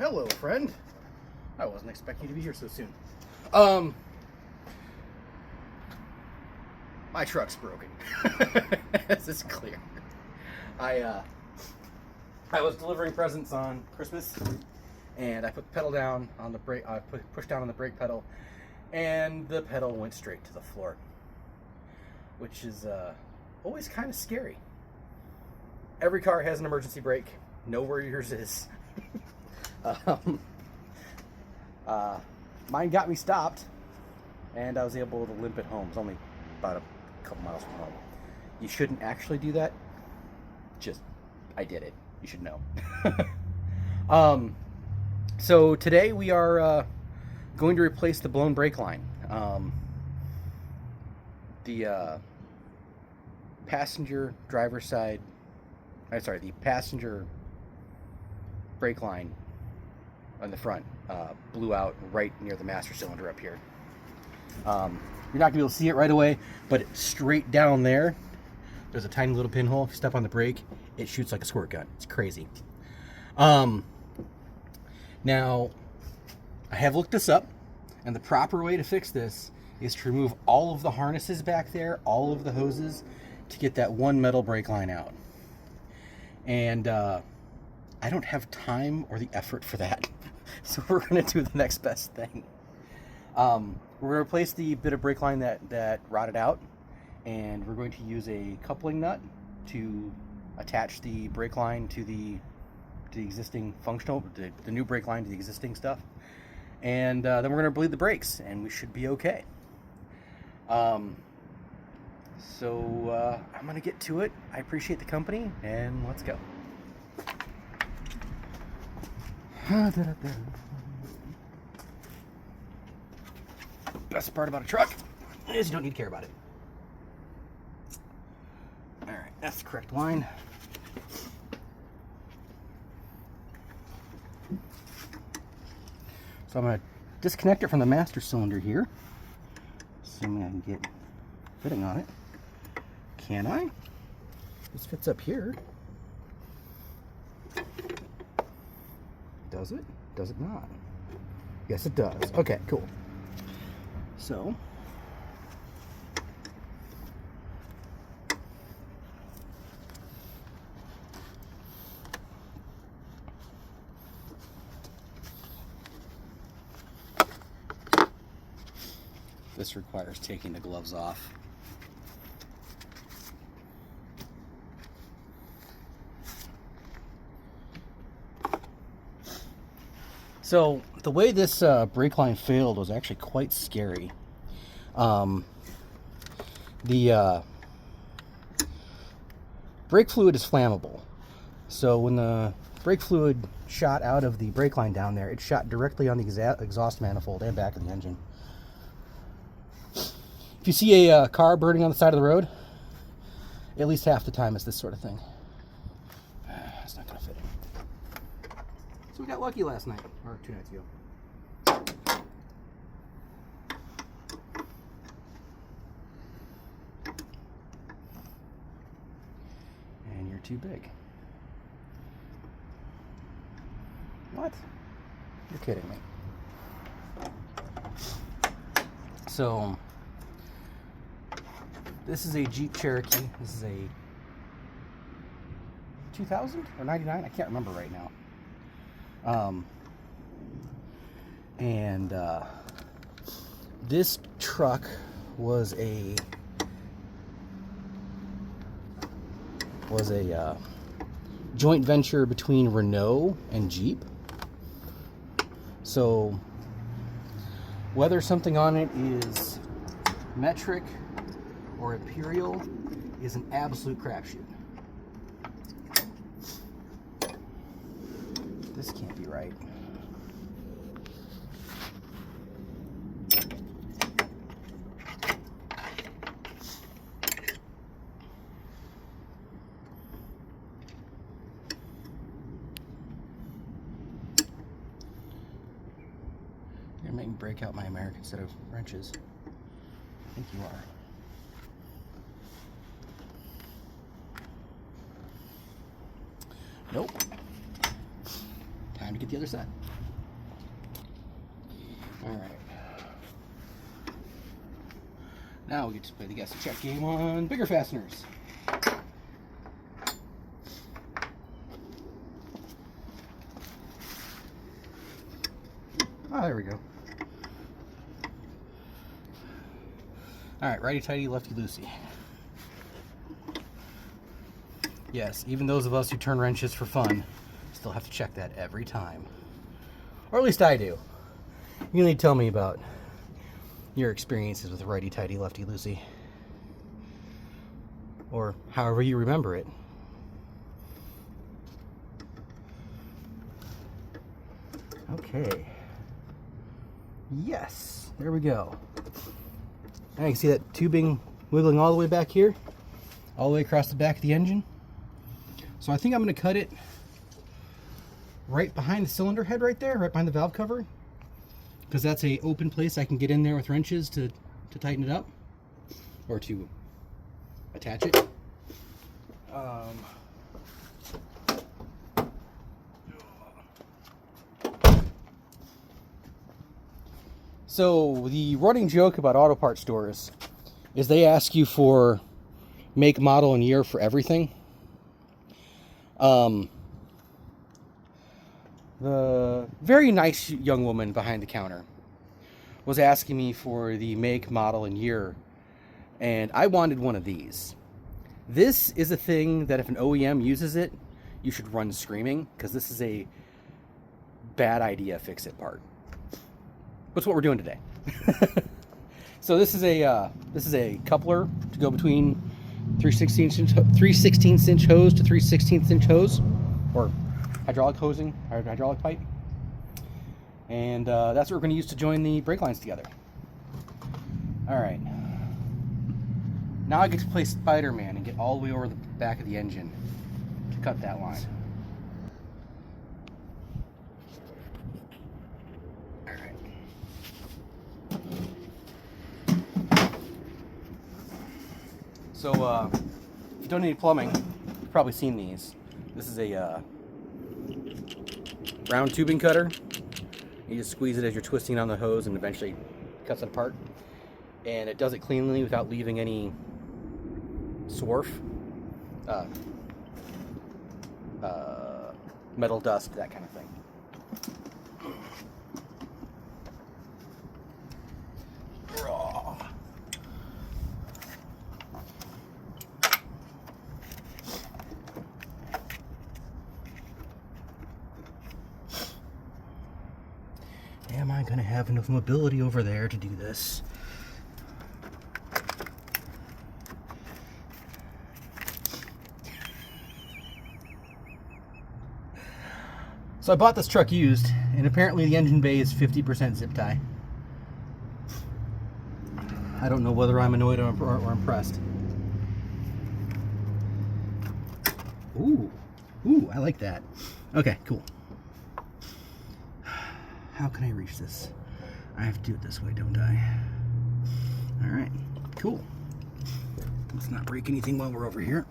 Hello, friend. I wasn't expecting you to be here so soon. My truck's broken. This is clear. I was delivering presents on Christmas, and I put the pedal down on the brake. I pushed down on the brake pedal, and the pedal went straight to the floor, which is always kind of scary. Every car has an emergency brake. Know where yours is. Mine got me stopped, and I was able to limp it home. It was only about a couple miles from home. You shouldn't actually do that. Just, I did it. You should know. So today we are going to replace the blown brake line. The passenger driver's side, the passenger brake line on the front blew out right near the master cylinder up here. You're not going to be able to see it right away, but straight down there, there's a tiny little pinhole. If you step on the brake, it shoots like a squirt gun. It's crazy. Now, I have looked this up, and the proper way to fix this is to remove all of the harnesses back there, all of the hoses, to get that one metal brake line out. And I don't have time or the effort for that. So we're going to do the next best thing. We're going to replace the bit of brake line that rotted out, and we're going to use a coupling nut to attach the brake line to the existing functional, the new brake line to the existing stuff. And then we're going to bleed the brakes, and we should be okay. So I'm going to get to it. I appreciate the company, and let's go. Best part about a truck is you don't need to care about it. Alright, that's the correct line. So I'm going to disconnect it from the master cylinder here. Assuming I can get fitting on it. Can I? This fits up here. Does it? Does it not? Yes, it does. Okay, cool. So, this requires taking the gloves off. So the way this brake line failed was actually quite scary. The brake fluid is flammable. So when the brake fluid shot out of the brake line down there, it shot directly on the exhaust manifold and back of the engine. If you see a car burning on the side of the road, at least half the time it's this sort of thing. It's not going to fit. So we got lucky last night, or 2 nights ago. And you're too big. What? You're kidding me. So, this is a Jeep Cherokee. This is a 2000 or 99? I can't remember right now. This truck was a joint venture between Renault and Jeep. So whether something on it is metric or imperial is an absolute crapshoot. This can't be right. You're making me break out my American set of wrenches. I think you are. Nope. Time to get the other side. All right. Now we get to play the guess and check game on bigger fasteners. Oh, there we go. All right, righty tighty, lefty loosey. Yes, even those of us who turn wrenches for fun still have to check that every time. Or at least I do. You need to tell me about your experiences with righty tighty, lefty loosey. Or however you remember it. Okay. Yes, there we go. Now you can see that tubing wiggling all the way back here, all the way across the back of the engine. So I think I'm going to cut it right behind the cylinder head right there, right behind the valve cover, because that's a open place I can get in there with wrenches to tighten it up or to attach it. So the running joke about auto parts stores is they ask you for make, model, and year for everything. The very nice young woman behind the counter was asking me for the make, model, and year, and I wanted one of these. This is a thing that if an OEM uses it, you should run screaming, because this is a bad idea fix-it part. That's what we're doing today. So this is a coupler to go between 3/16" hose to 3/16" hose, or hydraulic pipe, and that's what we're going to use to join the brake lines together. All right. Now I get to play Spider-Man and get all the way over the back of the engine to cut that line. So, if you don't need plumbing, you've probably seen these. This is a round tubing cutter. You just squeeze it as you're twisting on the hose and eventually cuts it apart. And it does it cleanly without leaving any swarf, metal dust, that kind of thing. Am I going to have enough mobility over there to do this? So I bought this truck used, and apparently the engine bay is 50% zip tie. I don't know whether I'm annoyed or impressed. Ooh, I like that. Okay, cool. How can I reach this? I have to do it this way, don't I? All right, cool. Let's not break anything while we're over here.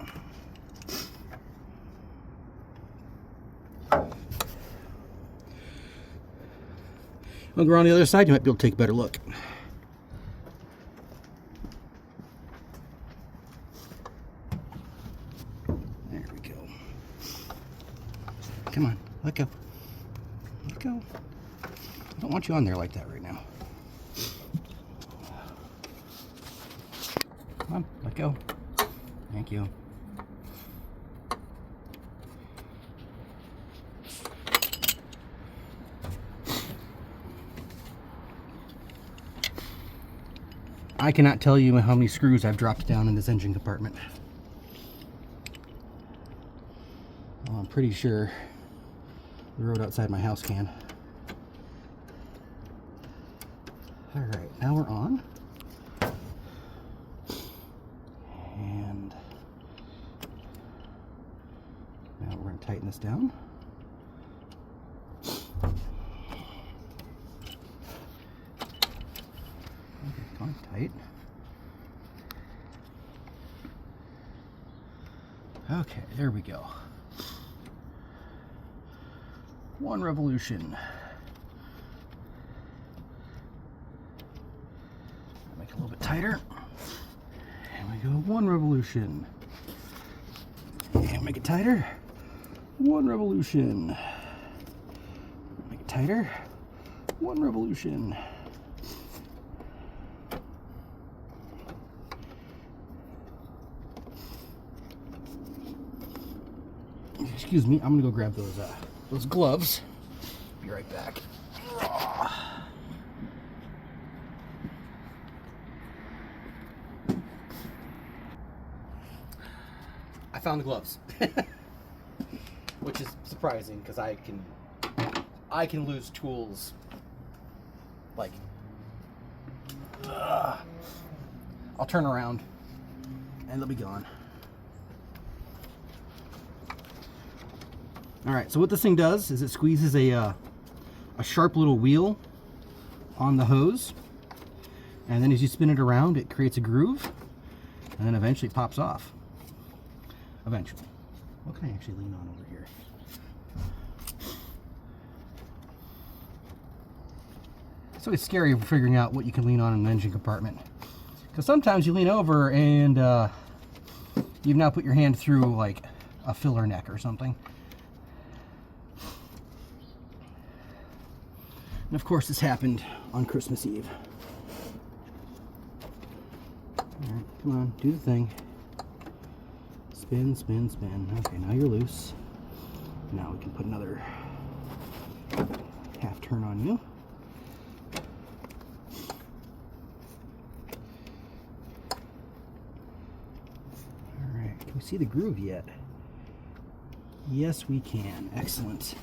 I'll go around the other side, you might be able to take a better look. There we go. Come on, let go. Let go. I don't want you on there like that right now. Come on, let go. Thank you. I cannot tell you how many screws I've dropped down in this engine compartment. Well, I'm pretty sure the road outside my house can. All right, now we're on. And now we're going to tighten this down. Okay, tight. Okay, there we go. One revolution. tighter. And we go 1 revolution. And make it tighter. 1 revolution. Make it tighter. 1 revolution. Excuse me, I'm gonna go grab those gloves. Be right back. I found the gloves, which is surprising because I can lose tools like. I'll turn around and they'll be gone. All right, so what this thing does is it squeezes a sharp little wheel on the hose, and then as you spin it around, it creates a groove, and then eventually it pops off. Eventually. What can I actually lean on over here? It's always scary figuring out what you can lean on in an engine compartment, because sometimes you lean over and you've now put your hand through like a filler neck or something. And of course this happened on Christmas Eve. Alright, come on, do the thing. Spin, spin, spin. Okay, now you're loose. Now we can put another half turn on you. Alright, can we see the groove yet? Yes, we can. Excellent.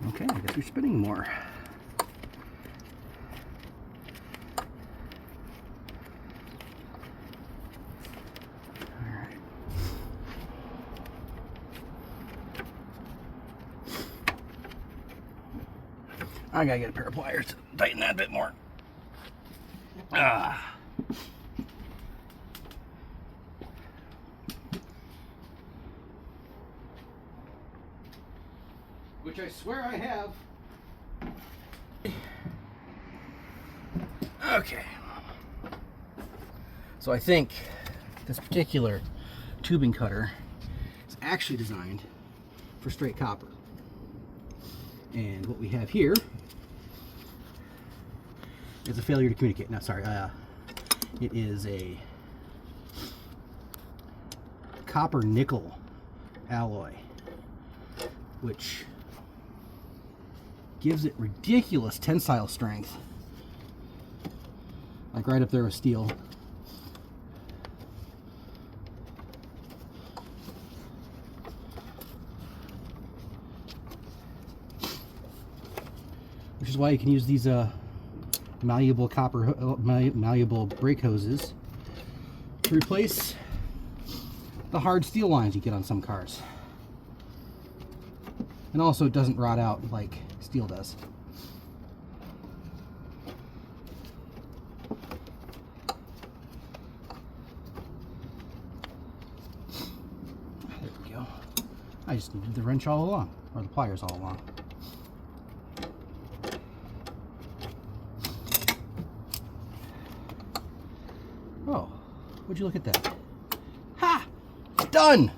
Okay, I guess we're spinning more. Alright. I gotta get a pair of pliers to tighten that a bit more. Which I swear I have. Okay. So I think this particular tubing cutter is actually designed for straight copper. And what we have here is a failure to communicate. No, sorry. It is a copper nickel alloy, which gives it ridiculous tensile strength, like right up there with steel. Which is why you can use these malleable malleable brake hoses to replace the hard steel lines you get on some cars. And also it doesn't rot out like steel does. There we go. I just needed the wrench all along, or the pliers all along. Oh, would you look at that? Ha! Done!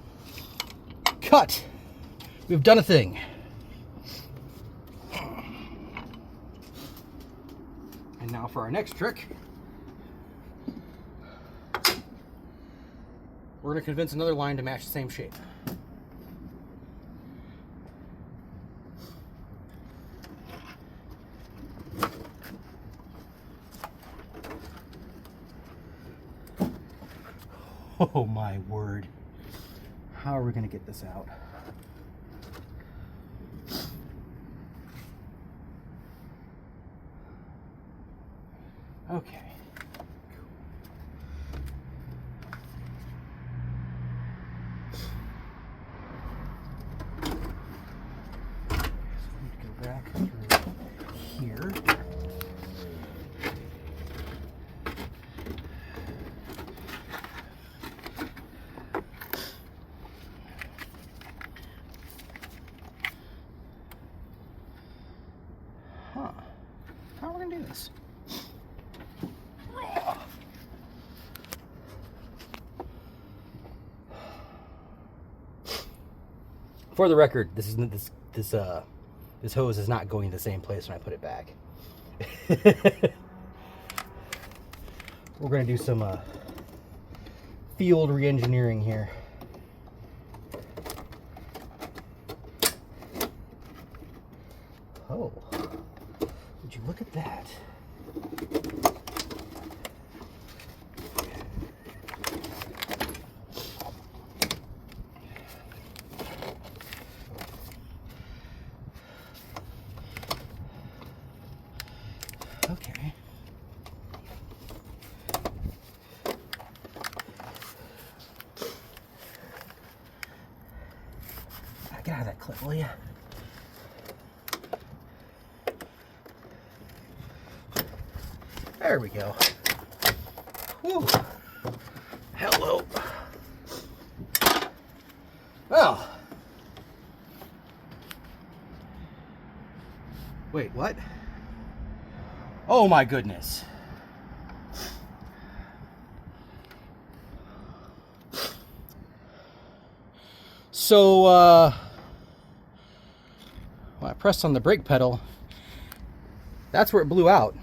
Cut! We've done a thing. And now for our next trick, we're going to convince another line to match the same shape. Oh my word. How are we going to get this out? Okay. So we need to go back through here. this. For the record, this hose is not going to the same place when I put it back. We're going to do some field re-engineering here. Oh, would you look at that? Okay. Get out of that clip, will ya? There we go. Whew. Hello. Well. Wait, what? Oh my goodness. So, when I pressed on the brake pedal, that's where it blew out.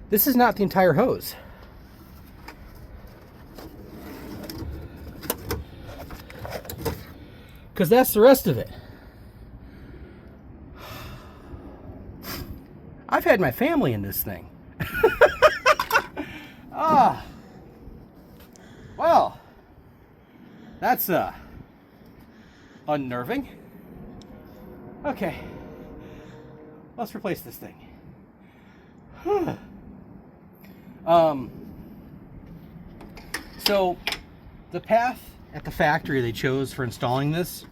This is not the entire hose. Because that's the rest of it. I've had my family in this thing. Ah. Well, that's unnerving. Okay. Let's replace this thing. So the path at the factory they chose for installing this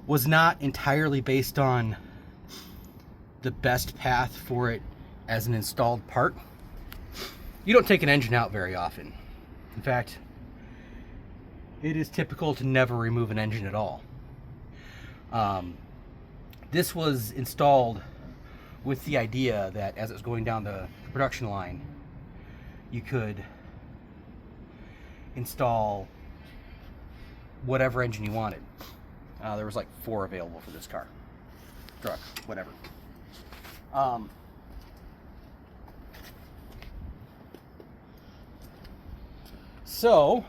was not entirely based on the best path for it as an installed part. You don't take an engine out very often. In fact, it is typical to never remove an engine at all. This was installed with the idea that as it was going down the production line, you could install whatever engine you wanted. There was like 4 available for this truck, whatever. So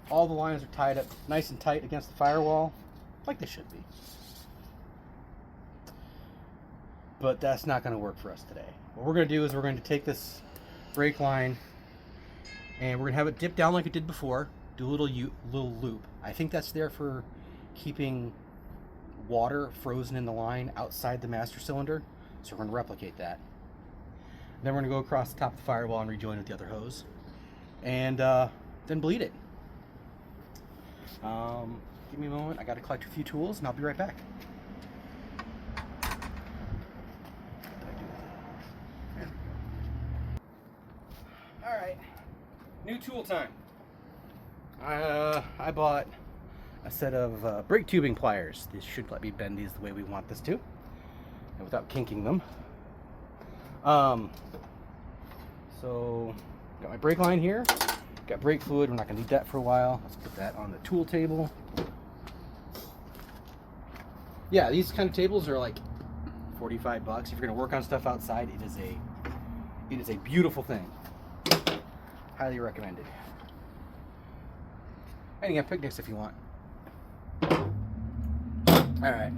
all the lines are tied up nice and tight against the firewall, like they should be. But that's not going to work for us today. What we're going to do is we're going to take this brake line and we're going to have it dip down like it did before, do a little loop. I think that's there for keeping water frozen in the line outside the master cylinder. So we're going to replicate that. Then we're going to go across the top of the firewall and rejoin with the other hose. And then bleed it. Give me a moment. I got to collect a few tools and I'll be right back. Alright, new tool time. I bought a set of brake tubing pliers. This should let me bend these the way we want this to, and without kinking them. So, got my brake line here. Got brake fluid. We're not going to need that for a while. Let's put that on the tool table. Yeah, these kind of tables are like $45. If you're going to work on stuff outside, it is a beautiful thing. Highly recommended. And you have picnics if you want. Alright.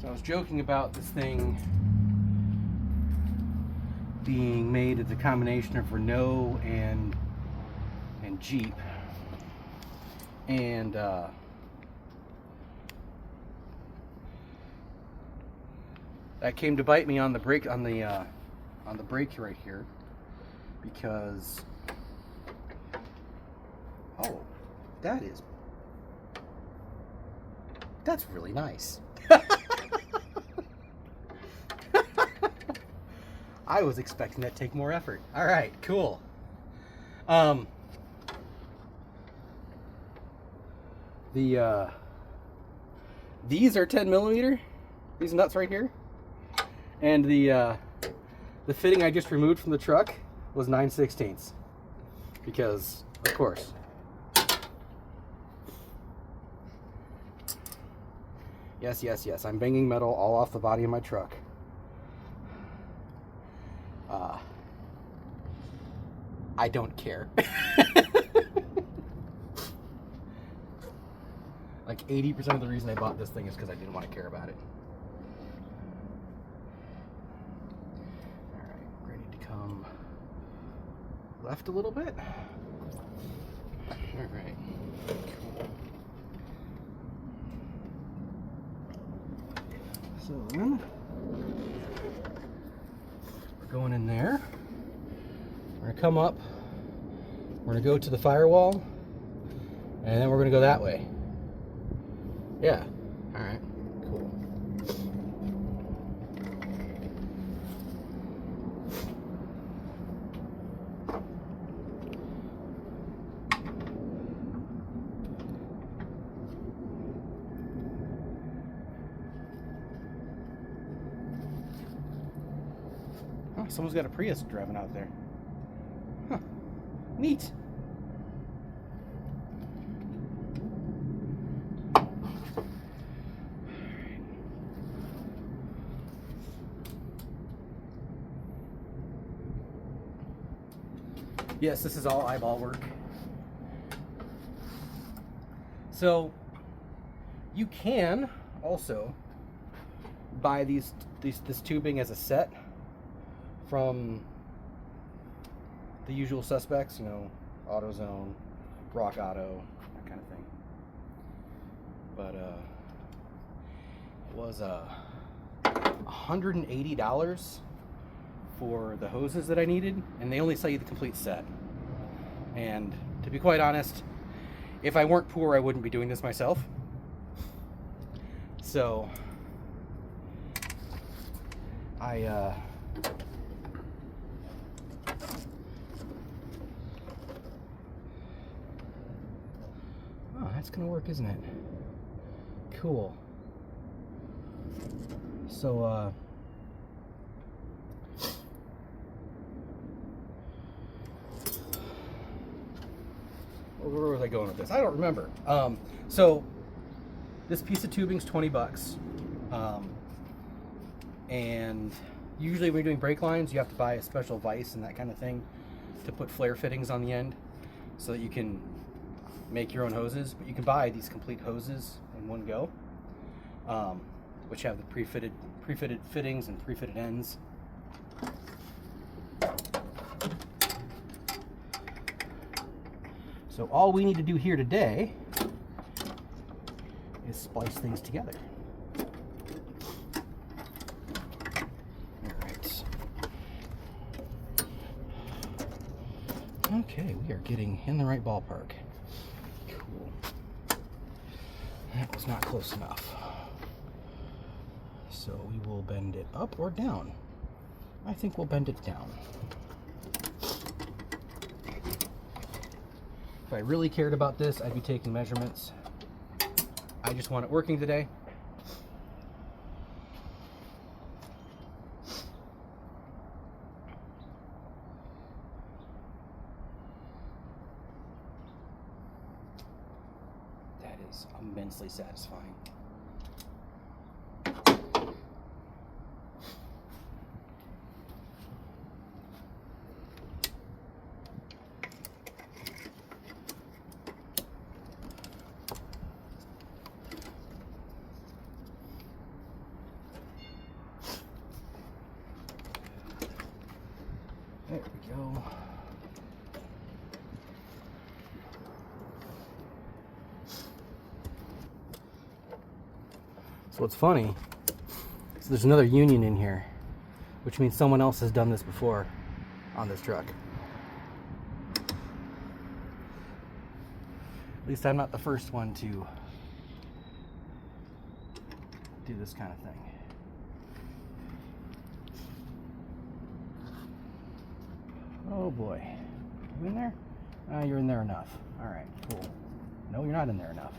So I was joking about this thing being made as a combination of Renault and Jeep. And that came to bite me on the brake on the brake right here, because that's really nice. I was expecting that to take more effort. All right, cool. These are 10 millimeter, these nuts right here, and the fitting I just removed from the truck was 9/16, because of course. Yes, yes, yes, I'm banging metal all off the body of my truck. I don't care. Like 80% of the reason I bought this thing is because I didn't want to care about it. Alright, we're going to need to come left a little bit. Alright, cool. So then, we're going in there. We're going to come up. We're going to go to the firewall. And then we're going to go that way. Yeah. All right. Cool. Oh, someone's got a Prius driving out there. Huh. Neat. Yes, this is all eyeball work. So you can also buy this tubing as a set from the usual suspects, you know, AutoZone, Rock Auto, that kind of thing. But it was $180 for the hoses that I needed, and they only sell you the complete set. And to be quite honest, if I weren't poor, I wouldn't be doing this myself. So oh, that's gonna work, isn't it? Cool. So where was I going with this? I don't remember. So this piece of tubing's 20 bucks. And usually when you're doing brake lines, you have to buy a special vise and that kind of thing to put flare fittings on the end so that you can make your own hoses. But you can buy these complete hoses in one go, which have the pre-fitted fittings and pre-fitted ends. So all we need to do here today is splice things together. All right. Okay, we are getting in the right ballpark. Cool. That was not close enough. So we will bend it up or down. I think we'll bend it down. If I really cared about this, I'd be taking measurements. I just want it working today. That is immensely satisfying. There we go. So what's funny is there's another union in here, which means someone else has done this before on this truck. At least I'm not the first one to do this kind of thing. Oh boy. You in there? You're in there enough. Alright, cool. No, you're not in there enough.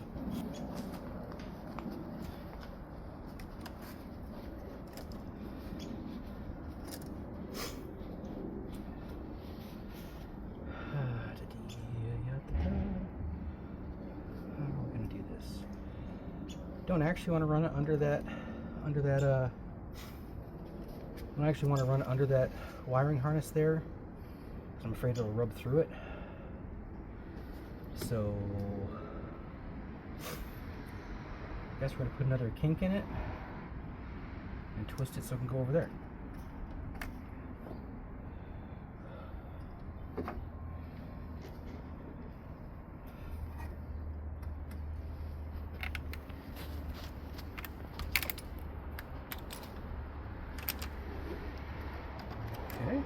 How are we gonna do this? Don't actually want to run it under that don't actually want to run it under that wiring harness there, 'cause I'm afraid it'll rub through it. So I guess we're going to put another kink in it and twist it so it can go over there. Okay.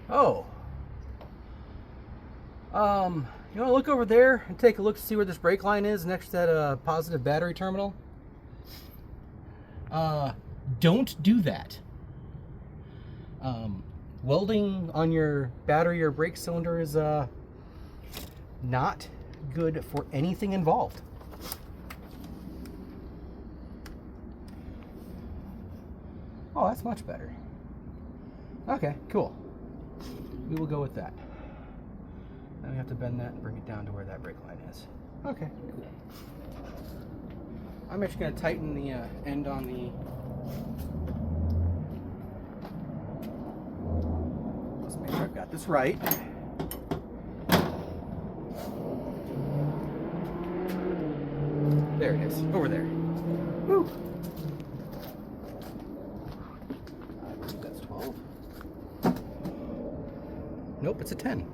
Oh. You want to look over there and take a look to see where this brake line is next to that positive battery terminal? Don't do that. Welding on your battery or brake cylinder is not good for anything involved. Oh, that's much better. Okay, cool. We will go with that. Then we have to bend that and bring it down to where that brake line is. Okay, cool. I'm actually going to tighten the end on the... Let's make sure I've got this right. There it is, over there. Woo! I believe that's 12. Nope, it's a 10.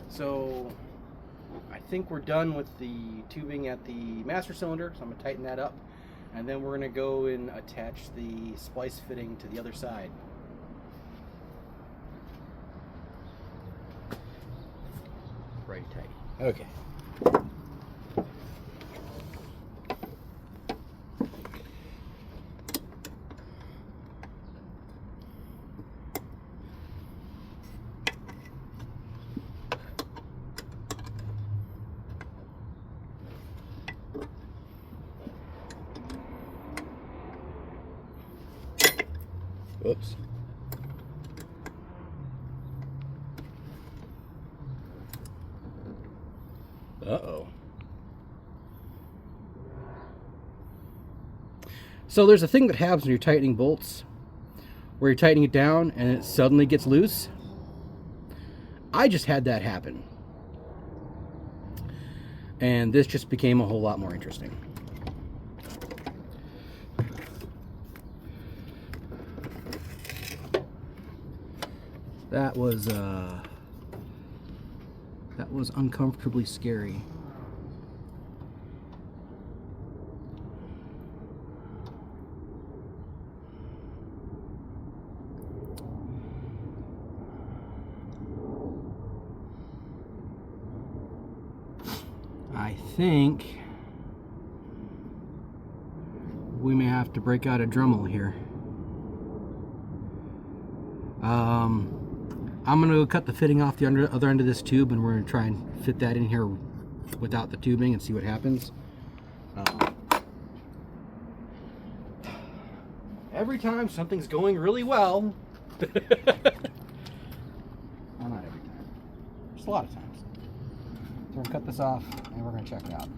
So I think we're done with the tubing at the master cylinder, so I'm going to tighten that up, and then we're going to go and attach the splice fitting to the other side. Right tight. Okay. Whoops. Uh-oh. So there's a thing that happens when you're tightening bolts, where you're tightening it down and it suddenly gets loose. I just had that happen. And this just became a whole lot more interesting. That was uncomfortably scary. I think we may have to break out a Dremel here. I'm going to cut the fitting off the other end of this tube, and we're going to try and fit that in here without the tubing and see what happens. Every time something's going really well. Well, not every time. Just a lot of times. So we're going to cut this off, and we're going to check it out.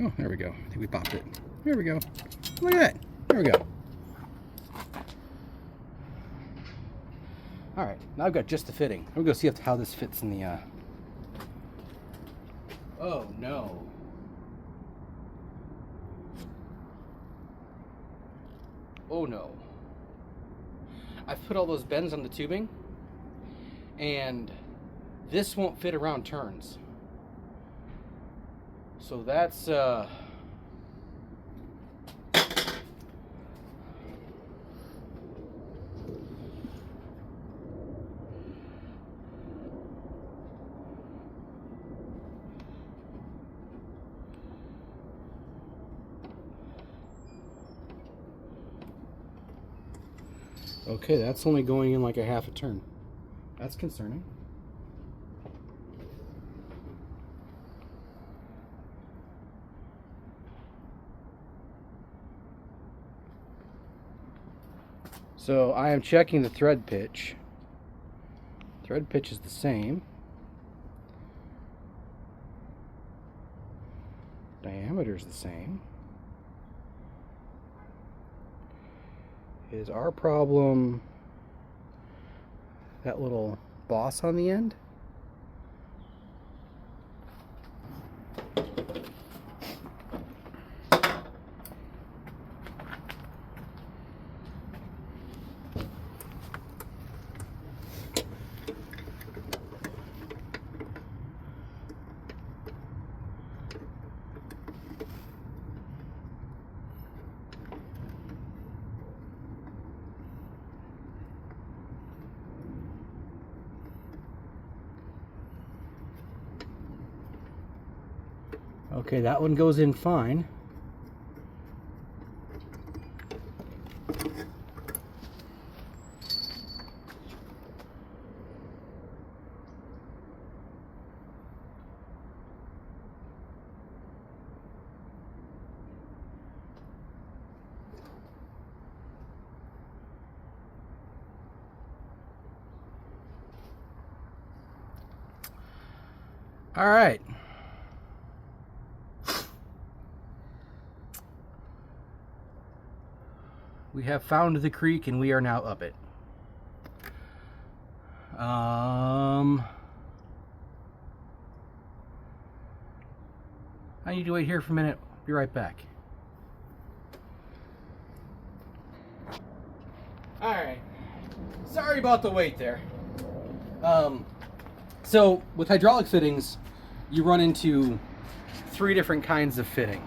Oh, there we go. I think we popped it. There we go. Look at that. There we go. All right, now I've got just the fitting. I'm gonna go see how this fits in the. Oh no. Oh no. I've put all those bends on the tubing, and this won't fit around turns. So that's Okay, that's only going in like a half a turn. That's concerning. So I am checking the thread pitch. Thread pitch is the same. Diameter is the same. Is our problem that little boss on the end? Okay, that one goes in fine. All right. We have found the creek and we are now up it. I need to wait here for a minute. Be right back. Alright. Sorry about the wait there. So with hydraulic fittings, you run into 3 different kinds of fitting.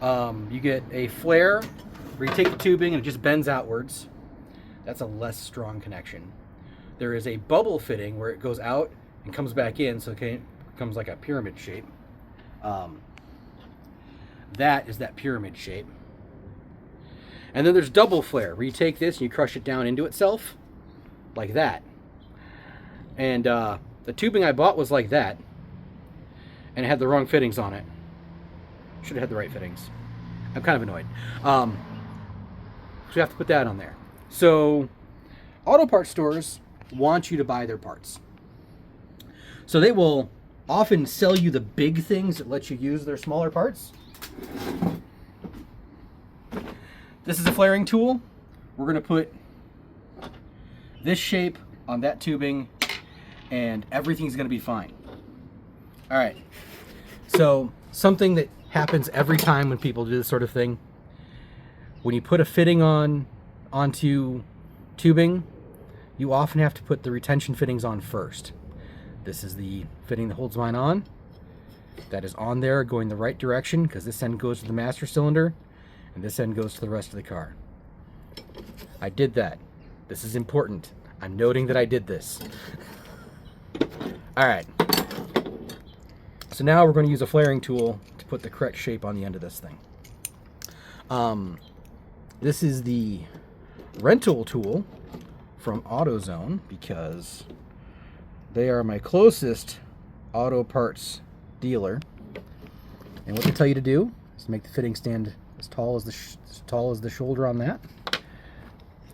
You get a flare, where you take the tubing and it just bends outwards. That's a less strong connection. There is a bubble fitting where it goes out and comes back in, so it becomes like a pyramid shape. That is that pyramid shape. And then there's double flare, where you take this and you crush it down into itself, like that. And the tubing I bought was like that, and it had the wrong fittings on it. Should have had the right fittings. I'm kind of annoyed. So you have to put that on there. So auto parts stores want you to buy their parts. So they will often sell you the big things that let you use their smaller parts. This is a flaring tool. We're going to put this shape on that tubing and everything's going to be fine. All right. So something that happens every time when people do this sort of thing, when you put a fitting onto tubing, you often have to put the retention fittings on first. This is the fitting that holds mine on. That is on there going the right direction because this end goes to the master cylinder and this end goes to the rest of the car. I did that. This is important. I'm noting that I did this. All right. So now we're going to use a flaring tool to put the correct shape on the end of this thing. This is the rental tool from AutoZone because they are my closest auto parts dealer. And what they tell you to do is make the fitting stand as tall as the shoulder on that.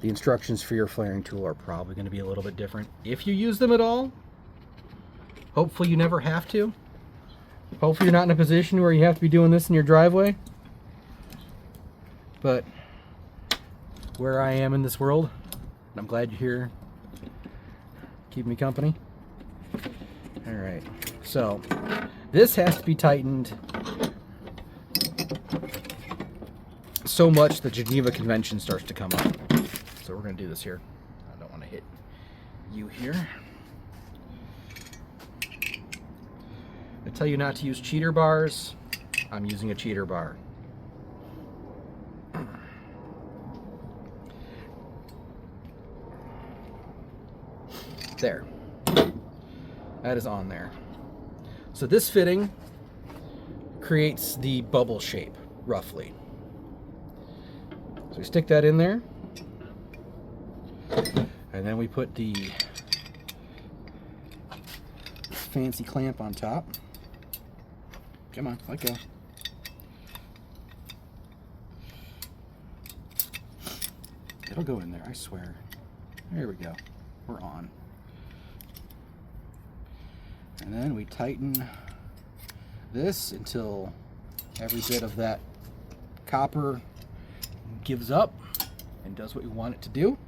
The instructions for your flaring tool are probably going to be a little bit different if you use them at all. Hopefully you never have to. Hopefully you're not in a position where you have to be doing this in your driveway. But where I am in this world, I'm glad you're here. Keep me company. All right, so this has to be tightened so much the Geneva Convention starts to come up. So we're going to do this here. I don't want to hit you here. I tell you not to use cheater bars. I'm using a cheater bar. There. That is on there. So this fitting creates the bubble shape, roughly. So we stick that in there. And then we put the fancy clamp on top. Come on, let go. It'll go in there, I swear. There we go. We're on. And then we tighten this until every bit of that copper gives up and does what we want it to do.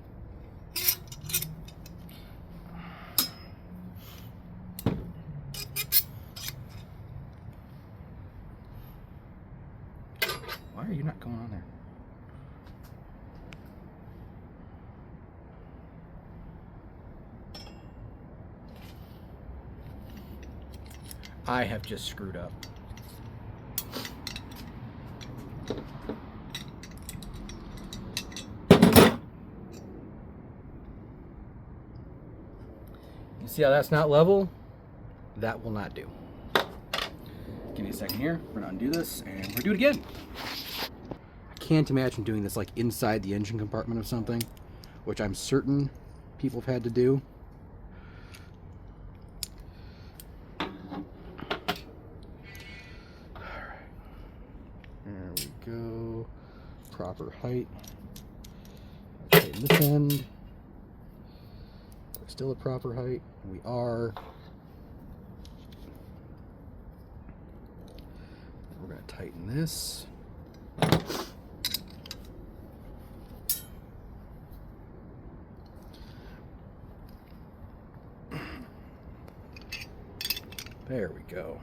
Why are you not going on there? I have just screwed up. You see how that's not level? That will not do. Give me a second here. We're gonna undo this and we're gonna do it again. I can't imagine doing this like inside the engine compartment of something, which I'm certain people have had to do. There we go. Proper height. Tighten this end. We're still at proper height. We are. We're going to tighten this. There we go.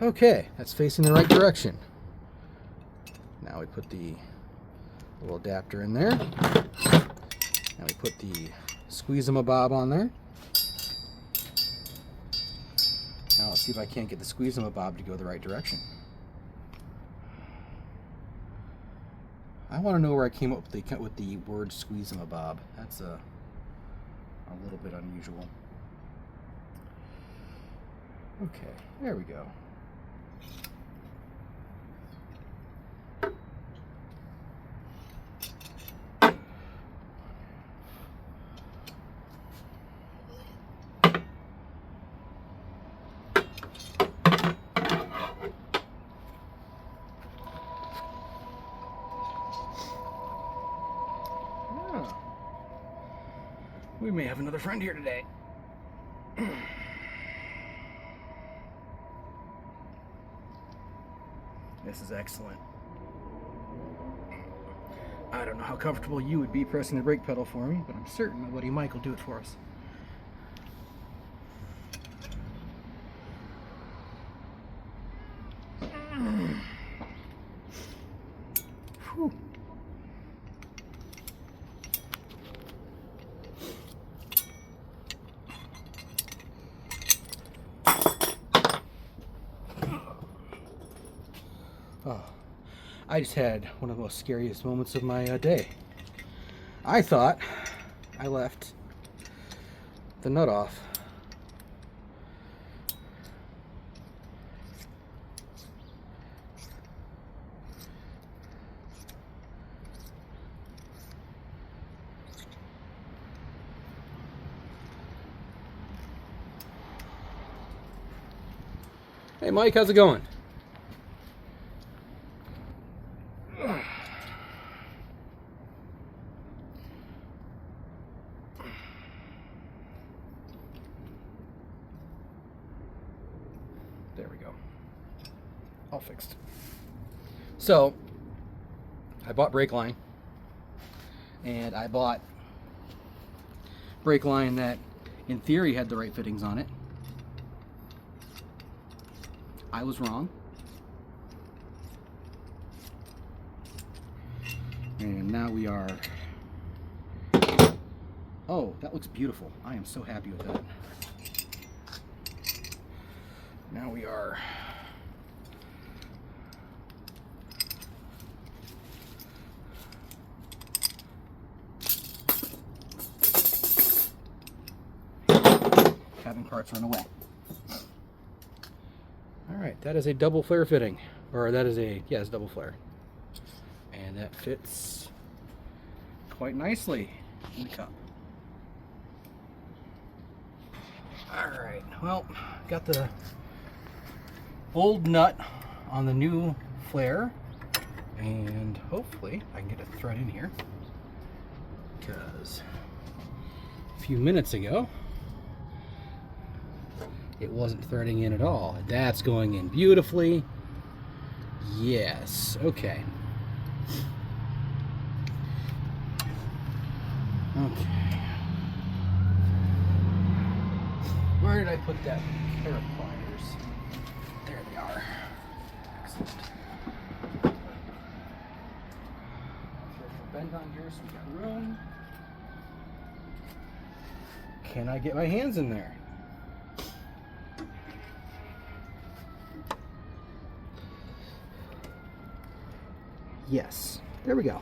Okay, that's facing the right direction. Now we put the little adapter in there. Now we put the squeeze-em-a-bob on there. Now let's see if I can't get the squeeze-em-a-bob to go the right direction. I want to know where I came up with the word squeeze-em-a-bob. That's a little bit unusual. Okay, there we go. We may have another friend here today. This is excellent. I don't know how comfortable you would be pressing the brake pedal for me, but I'm certain my buddy Mike will do it for us. Whew. Oh, I just had one of the most scariest moments of my day. I thought I left the nut off. Hey Mike, how's it going? There we go. All fixed. So, I bought brake line. And I bought brake line that, in theory, had the right fittings on it. I was wrong. And now we are... Oh, that looks beautiful. I am so happy with that. Now we are having parts run away. All right, that is a double flare fitting, or that is a, yeah, it's double flare. And that fits quite nicely in the cup. Alright, well, got the old nut on the new flare, and hopefully I can get a thread in here, because a few minutes ago it wasn't threading in at all. That's going in beautifully. Yes, okay. Okay. Where did I put that pair of pliers? There they are. Excellent. Throw some bend on here so we got room. Can I get my hands in there? Yes. There we go.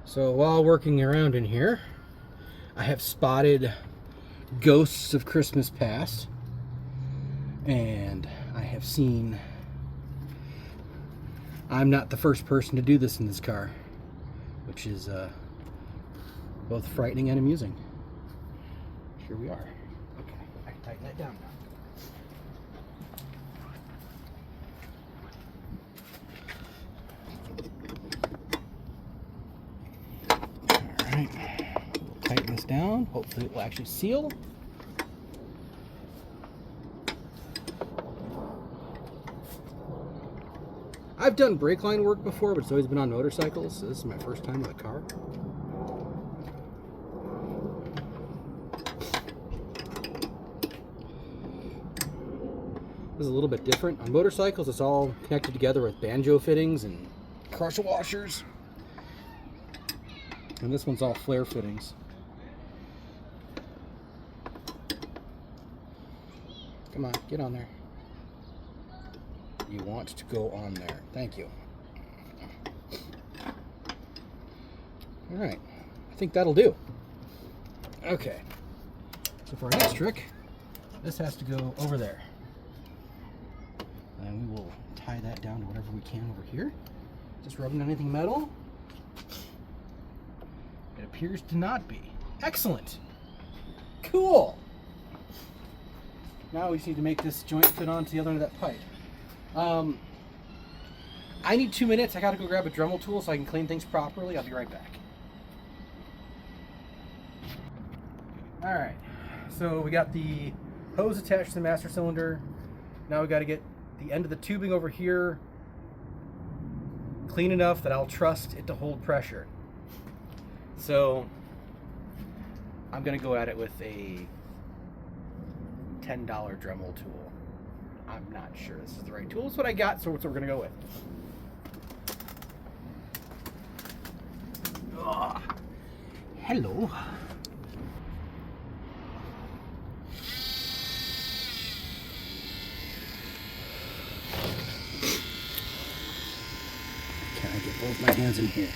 So while working around in here, I have spotted ghosts of Christmas past, and I have seen, I'm not the first person to do this in this car, which is both frightening and amusing. Here we are. Okay, I can tighten that down now. Tighten this down. Hopefully it will actually seal. I've done brake line work before, but it's always been on motorcycles, so this is my first time with a car. This is a little bit different. On motorcycles, it's all connected together with banjo fittings and crusher washers. And this one's all flare fittings. Come on, get on there. You want to go on there. Thank you. All right, I think that'll do. Okay, so for our next trick, this has to go over there. And we will tie that down to whatever we can over here. Just rubbing on anything metal. It appears to not be. Excellent. Cool. Now we just need to make this joint fit onto the other end of that pipe. I need 2 minutes. I gotta go grab a Dremel tool so I can clean things properly. I'll be right back. Alright, so we got the hose attached to the master cylinder. Now we gotta get the end of the tubing over here clean enough that I'll trust it to hold pressure. So I'm gonna go at it with a $10 Dremel tool. I'm not sure this is the right tool. It's what I got, so it's what we're gonna go with. Ugh. Hello. Can I get both my hands in here?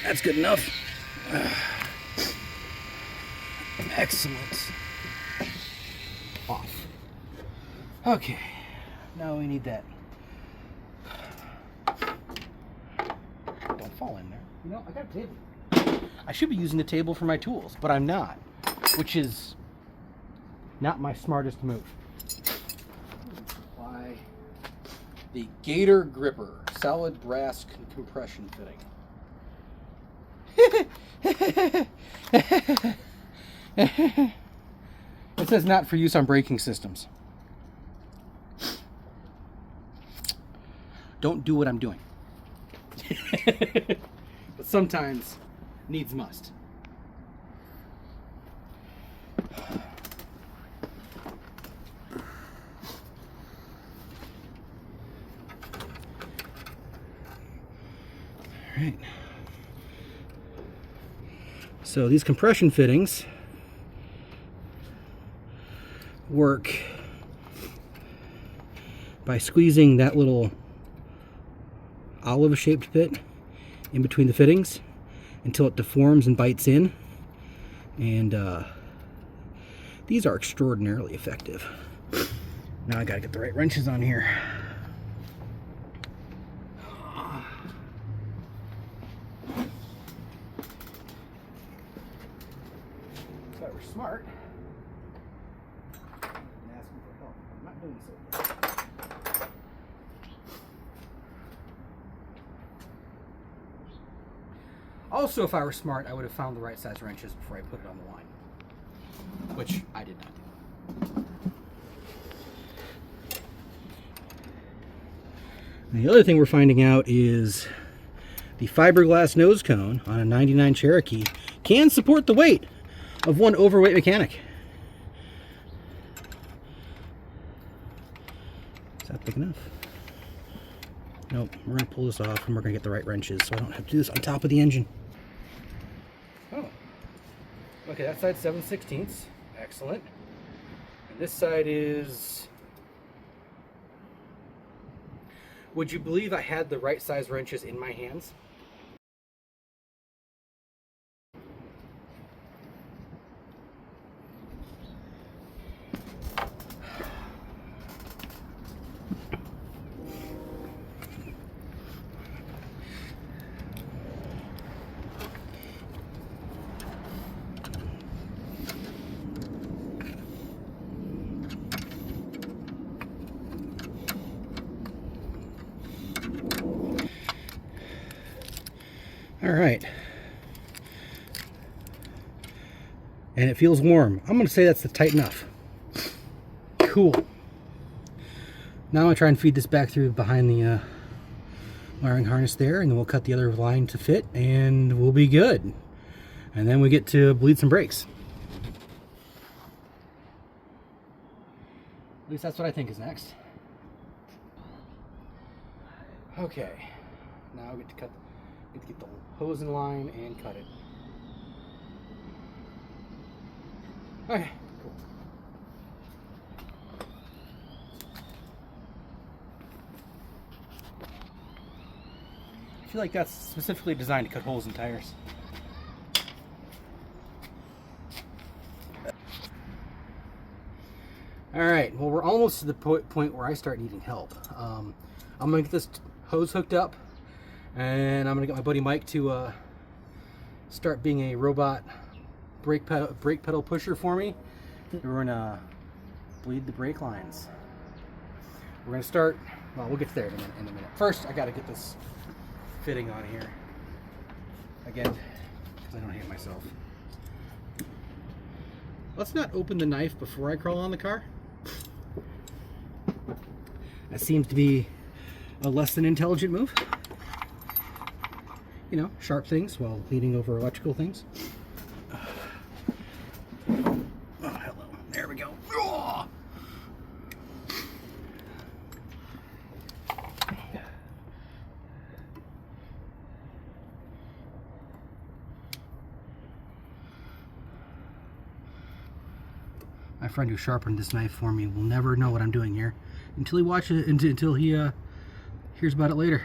That's good enough. Excellent. Off. Okay, now we need that. Don't fall in there. You know, I got a table. I should be using the table for my tools, but I'm not, which is not my smartest move. Apply the Gator Gripper solid brass compression fitting. It says not for use on braking systems. Don't do what I'm doing. But sometimes Needs must. Alright. So these compression fittings work by squeezing that little olive-shaped bit in between the fittings until it deforms and bites in. And these are extraordinarily effective. Now I gotta get the right wrenches on here. If I were smart, I'd ask them for help. I'm not doing so. Also, if I were smart, I would have found the right size wrenches before I put it on the line, which I did not do. And the other thing we're finding out is the fiberglass nose cone on a 99 Cherokee can support the weight of one overweight mechanic. Is that big enough? Nope, we're going to pull this off and we're going to get the right wrenches so I don't have to do this on top of the engine. Oh, okay, that side's 7/16. Excellent. And this side is... Would you believe I had the right size wrenches in my hands? All right, and it feels warm. I'm gonna say that's tight enough. Cool. Now I'm gonna try and feed this back through behind the wiring harness there, and then we'll cut the other line to fit, and we'll be good. And then we get to bleed some brakes. At least that's what I think is next. Okay, now we get to get the hose in line and cut it. Okay, cool. I feel like that's specifically designed to cut holes in tires. Alright, well, we're almost to the point where I start needing help. I'm going to get this hose hooked up, and I'm going to get my buddy Mike to start being a robot brake pedal pusher for me. We're going to bleed the brake lines. We're going to start, well, we'll get there in a minute. First, I got to get this fitting on here. Again, because I don't hate myself. Let's not open the knife before I crawl on the car. That seems to be a less than intelligent move. You know, sharp things while leaning over electrical things. Oh, hello. There we go. Oh! My friend who sharpened this knife for me will never know what I'm doing here until he watches it, until he hears about it later.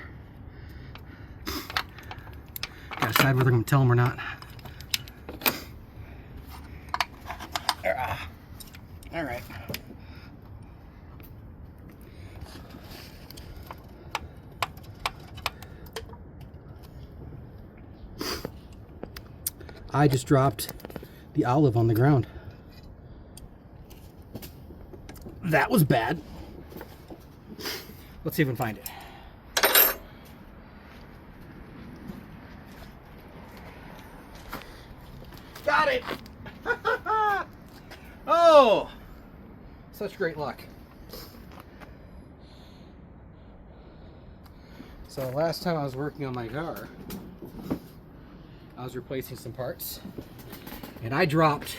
Gotta decide whether I'm gonna tell him or not. All right. I just dropped the olive on the ground. That was bad. Let's see if we can find it. Got it! Oh! Such great luck. So last time I was working on my car, I was replacing some parts, and I dropped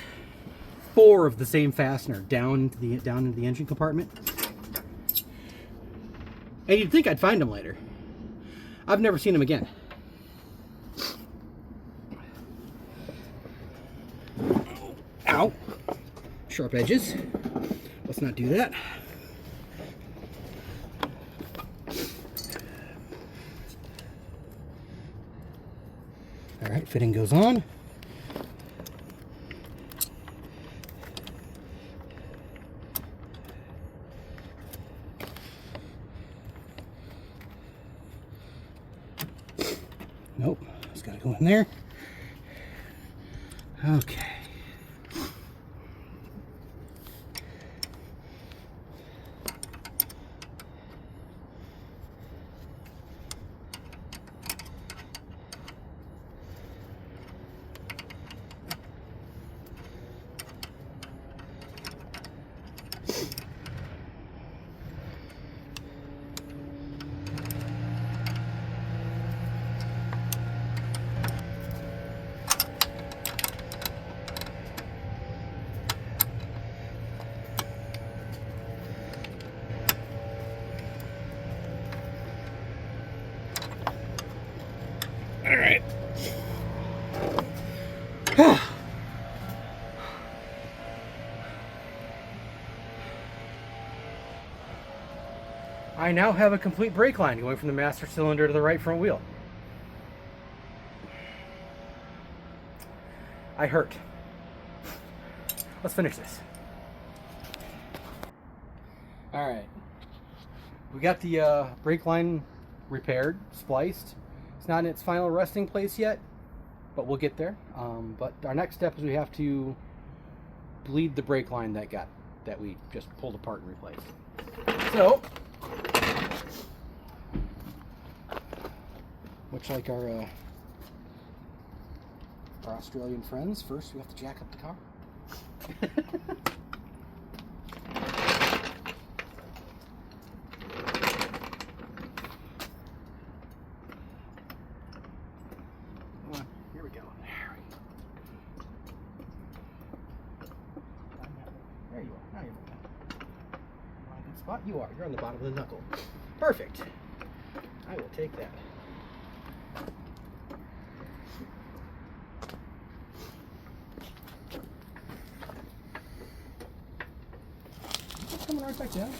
4 of the same fastener down into the engine compartment. And you'd think I'd find them later. I've never seen them again. Ow! Sharp edges. Let's not do that. All right, fitting goes on. Nope, it's got to go in there. Okay. All right. I now have a complete brake line going from the master cylinder to the right front wheel. I hurt. Let's finish this. All right. We got the brake line repaired, spliced. It's not in its final resting place yet, but we'll get there. But our next step is we have to bleed the brake line that we just pulled apart and replaced. So, much like our Australian friends, first we have to jack up the car. Here we go. There you are. Now you're moving. On a good spot. You are. You're on the bottom of the knuckle. Perfect. I will take that. It's coming right back down.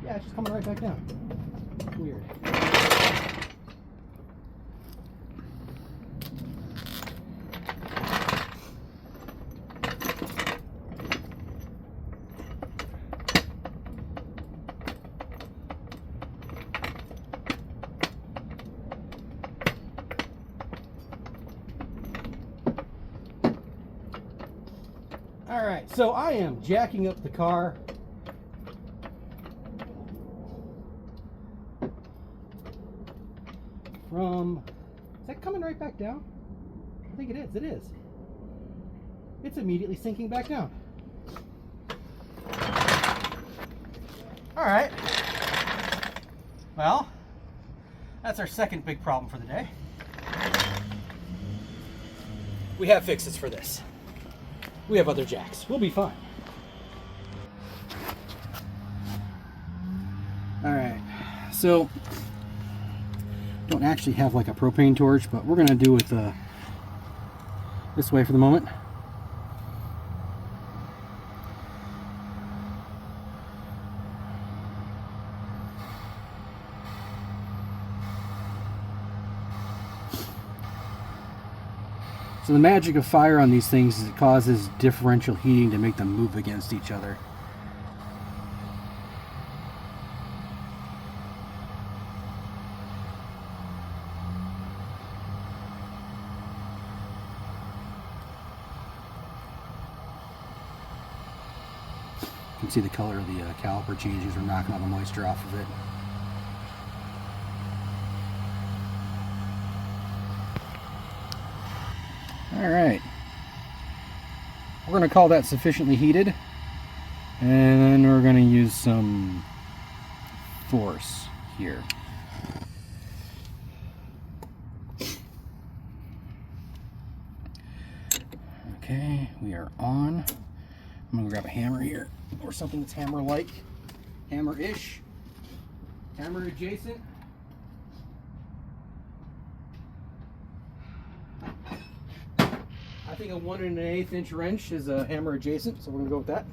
Yeah, it's just coming right back down. Weird. All right, so I am jacking up the car. Is that coming right back down? I think it is. It is. It's immediately sinking back down. All right. Well, that's our second big problem for the day. We have fixes for this. We have other jacks. We'll be fine. All right. So, don't actually have like a propane torch, but we're gonna do it this way for the moment. So the magic of fire on these things is it causes differential heating to make them move against each other. You can see the color of the caliper changes. We're knocking all the moisture off of it. All right, we're going to call that sufficiently heated, and then we're going to use some force here. Okay, we are on. I'm gonna grab a hammer here, or something that's hammer-like, hammer-ish, hammer adjacent. I think a 1 1/8 inch wrench is a hammer adjacent, so we're gonna go with that.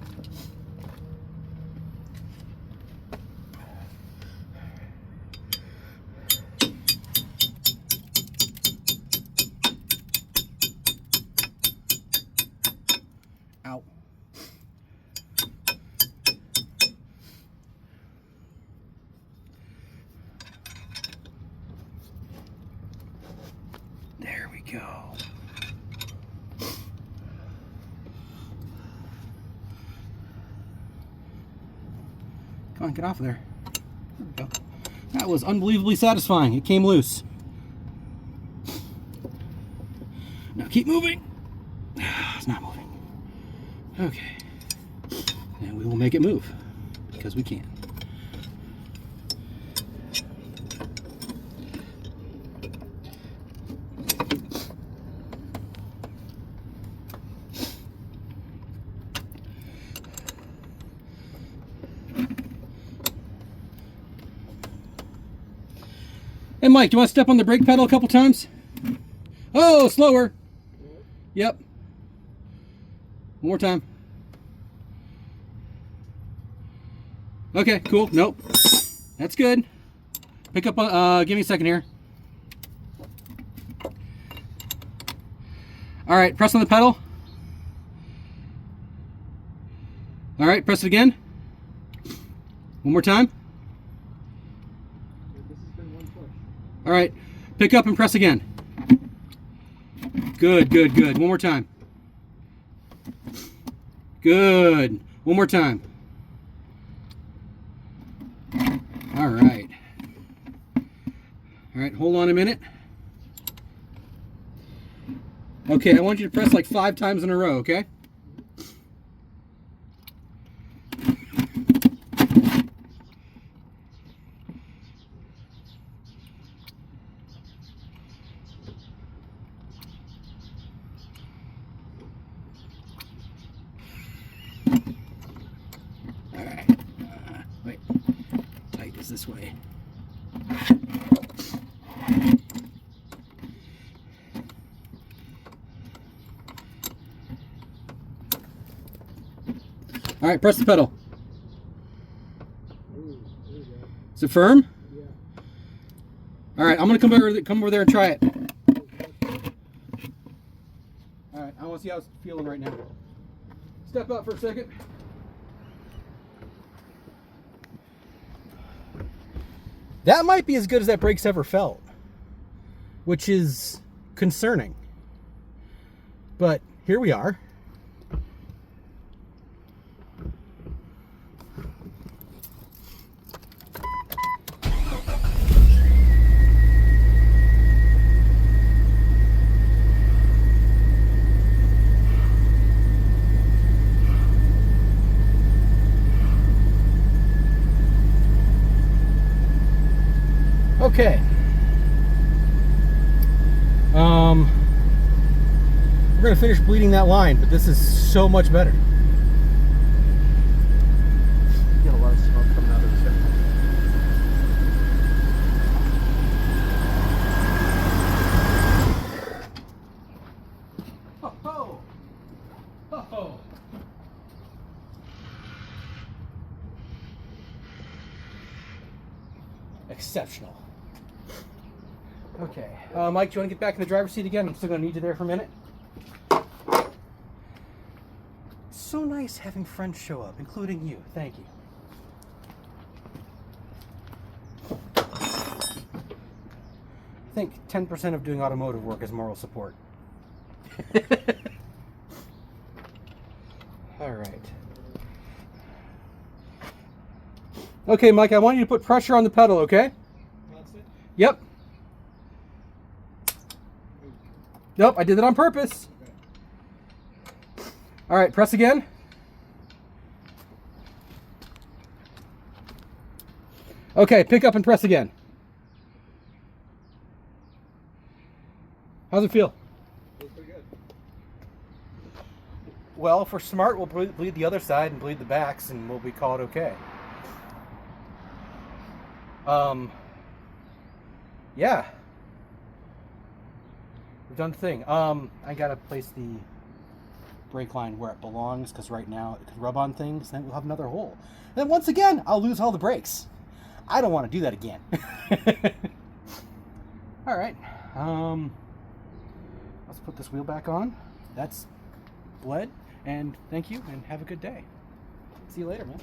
Ow. There we go. Come on, get off of there. There we go. That was unbelievably satisfying. It came loose. Now keep moving. It's not moving. Okay. And we will make it move because we can. Hey Mike, do you want to step on the brake pedal a couple times? Oh, slower. Yep. One more time. Okay, cool. Nope. That's good. Pick up, give me a second here. All right, press on the pedal. All right, press it again. One more time. All right, pick up and press again. Good, good, good. One more time. Good. One more time. All right. All right, hold on a minute. Okay, I want you to press like 5 times in a row, okay? This way. All right, press the pedal. Is it firm? Yeah. All right, I'm gonna come over there and try it. All right, I want to see how it's feeling right now. Step up for a second. That might be as good as that brake's ever felt, which is concerning. But here we are. Okay. We're gonna finish bleeding that line, but this is so much better. Get a lot of smoke coming out of this thing. Oh ho! Oh ho! Exceptional. Okay, Mike, do you want to get back in the driver's seat again? I'm still going to need you there for a minute. So nice having friends show up, including you. Thank you. I think 10% of doing automotive work is moral support. All right. Okay, Mike, I want you to put pressure on the pedal, okay? Yep. Nope, I did it on purpose. All right, press again. Okay, pick up and press again. How's it feel? Feels pretty good. Well, if we're smart, we'll bleed the other side and bleed the backs, and we'll be called okay. Yeah. We've done the thing. I gotta place the brake line where it belongs, because right now it could rub on things, then we'll have another hole. Then once again, I'll lose all the brakes. I don't want to do that again. All right. Let's put this wheel back on. That's bled, and thank you, and have a good day. See you later, man.